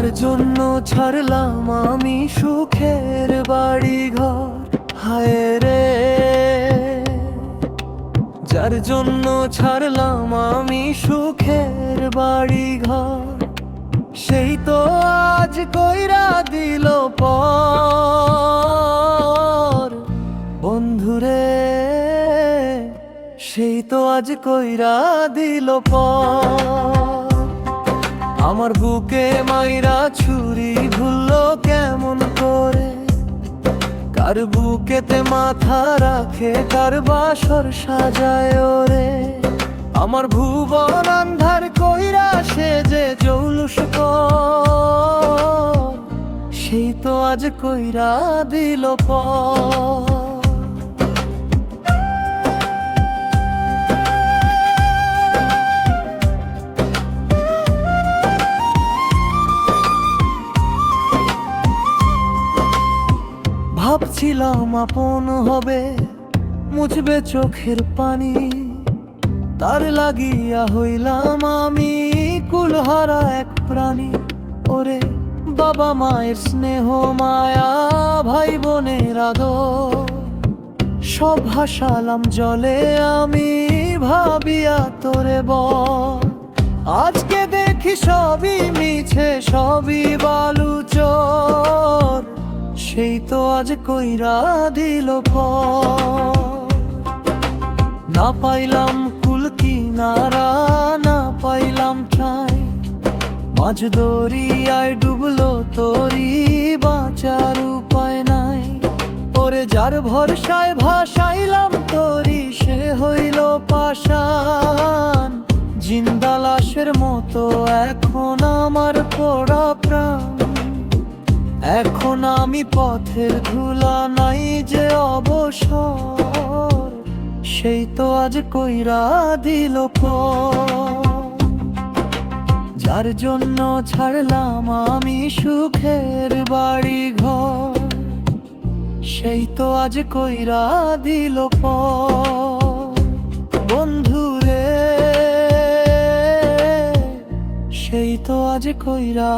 যার জন্য ছাড়লাম আমি সুখের বাড়ি ঘর, হায় রে। যার জন্য ছাড়লাম আমি সুখের বাড়ি ঘর, সেই তো আজ কইরা দিল পর। বন্ধুরে, সেই তো আজ কইরা দিল পর। আমার বুকে মাইরা ছুরি ভুললো কেমন করে, কার বুকেতে মাথা রাখে, কার বাসর সাজায় রে। আমার ভুবন আন্ধার কইরা সে যে জৌলুস কর, সেই তো আজ কইরা দিল পর। ভাবছিলাম আপন হবে, মুছবে চোখের পানি, তার লাগিয়া হইলাম আমি কুলহারা এক প্রাণী। ওরে বাবা মায়ের স্নেহ মায়া, ভাই বোনের আদর, সব ভাসালাম জলে আমি ভাবিয়া তোরে বল। আজকে দেখি সবই মিছে, সবই বালুচর, সেই তো আজ কইরা দিল পর। না পাইলাম কুল কিনারা, না পাইলাম ঠাই, মাঝ দরিয়ায় ডুবলো তরি, বাঁচার উপায় নাই। ওরে যার ভরসায় ভাসাইলাম তরি, সে হইল পাষাণ। জিন্দা লাশের মতো এখন আমার পোড়া প্রাণ, এখন আমি পথের ধুলা, নাই যে অবসর, সেই তো আজ কইরা দিল পর। যার জন্য ছাড়লাম আমি সুখের বাড়ি ঘর, সেই তো আজ কইরা দিল পর। বন্ধুরে, সেই তো আজ কইরা